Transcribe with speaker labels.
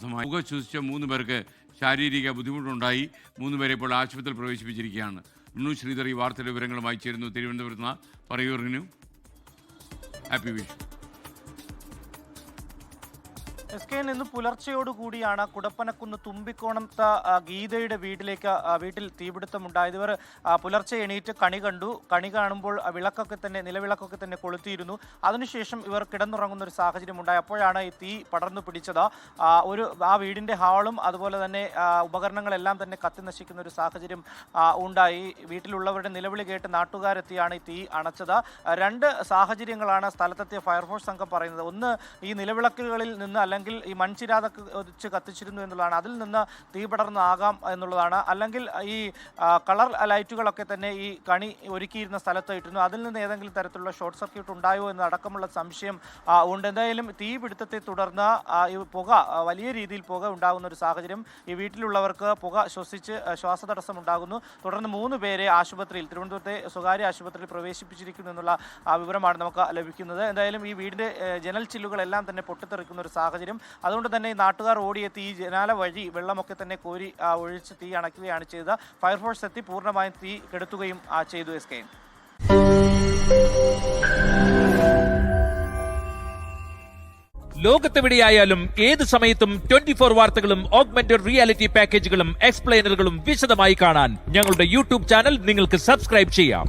Speaker 1: ആത്മാർത്ഥമായി. പുക ശ്വസിച്ച 3 പേർക്ക് ശാരീരിക ബുദ്ധിമുട്ടുണ്ടായി. 3 പേരെ ഇപ്പോൾ ആശുപത്രിയിൽ പ്രവേശിപ്പിച്ചിരിക്കുകയാണ്. ശ്രീധർ ഈ വാർത്തയുടെ വിവരങ്ങളുമായി ചേരുന്നു. തിരുവനന്തപുരത്ത് നിന്ന് പറയൂരിനു ഹാപ്പി വിഷ്.
Speaker 2: SKN ഇന്ന് പുലർച്ചയോടുകൂടിയാണ് കുടപ്പനക്കുന്ന് തുമ്പിക്കോണത്തെ ഗീതയുടെ വീട്ടിൽ തീപിടുത്തമുണ്ടായത്. ഇവർ പുലർച്ചെ എണീറ്റ് കണി കാണുമ്പോൾ നിലവിളക്കൊക്കെ തന്നെ കൊളുത്തിയിരുന്നു. അതിനുശേഷം ഇവർ കിടന്നുറങ്ങുന്ന ഒരു സാഹചര്യം ഉണ്ടായി. അപ്പോഴാണ് ഈ തീ പടർന്നു പിടിച്ചത്. ആ വീടിൻ്റെ ഹാളും അതുപോലെ തന്നെ ഉപകരണങ്ങളെല്ലാം തന്നെ കത്തി നശിക്കുന്ന ഒരു സാഹചര്യം ഉണ്ടായി. വീട്ടിലുള്ളവരുടെ നിലവിളി കേട്ട് നാട്ടുകാരെത്തിയാണ് ഈ തീ അണച്ചത്. 2 സാഹചര്യങ്ങളാണ് സ്ഥലത്തെത്തിയ ഫയർഫോഴ്സ് സംഘം പറയുന്നത്. ഒന്ന്, ഈ നിലവിളക്കുകളിൽ നിന്ന് അല്ലെങ്കിൽ ഈ മൺചിരാതൊക്കെ വെച്ച് കത്തിച്ചിരുന്നു എന്നുള്ളതാണ്. അതിൽ നിന്ന് തീ പടർന്നാകാം എന്നുള്ളതാണ്. അല്ലെങ്കിൽ ഈ കളർ ലൈറ്റുകളൊക്കെ തന്നെ ഈ കണി ഒരുക്കിയിരുന്ന സ്ഥലത്ത് ഇട്ടിരുന്നു. അതിൽ നിന്ന് ഏതെങ്കിലും തരത്തിലുള്ള ഷോർട്ട് സർക്യൂട്ട് ഉണ്ടായോ എന്നടക്കമുള്ള സംശയം ഉണ്ട്. എന്തായാലും തീപിടുത്തത്തെ തുടർന്ന് ഈ വലിയ രീതിയിൽ പുക ഉണ്ടാകുന്ന ഒരു സാഹചര്യം. ഈ വീട്ടിലുള്ളവർക്ക് പുക ശ്വസിച്ച് ശ്വാസതടസ്സം ഉണ്ടാകുന്നു. തുടർന്ന് 3 പേരെ തിരുവനന്തപുരത്തെ സ്വകാര്യ ആശുപത്രിയിൽ പ്രവേശിപ്പിച്ചിരിക്കുന്നു എന്നുള്ള വിവരമാണ് നമുക്ക് ലഭിക്കുന്നത്. എന്തായാലും ഈ വീടിൻ്റെ ജനൽ ചില്ലുകളെല്ലാം തന്നെ പൊട്ടിത്തെറിക്കുന്ന ഒരു സാഹചര്യം. അതുകൊണ്ട് തന്നെ നാട്ടുകാർ ഓടിയെത്തി ഈ ജനാല വഴി വെള്ളമൊക്കെ തന്നെ കോരി ഒഴിച്ച് തീ അണയ്ക്കുകയാണ് ചെയ്തത്. ഫയർഫോഴ്സ് എത്തി പൂർണ്ണമായും തീ കെടുത്തുകയും ചെയ്തു. SKN
Speaker 3: ലോകത്തെവിടെയായാലും ഏത് സമയത്തും 24 വാർത്തകളും ഓഗ്മെന്റഡ് റിയാലിറ്റി പാക്കേജുകളും എക്സ്പ്ലെയിനറുകളും വിശദമായി കാണാൻ ഞങ്ങളുടെ യൂട്യൂബ് ചാനൽ നിങ്ങൾക്ക് സബ്സ്ക്രൈബ് ചെയ്യാം.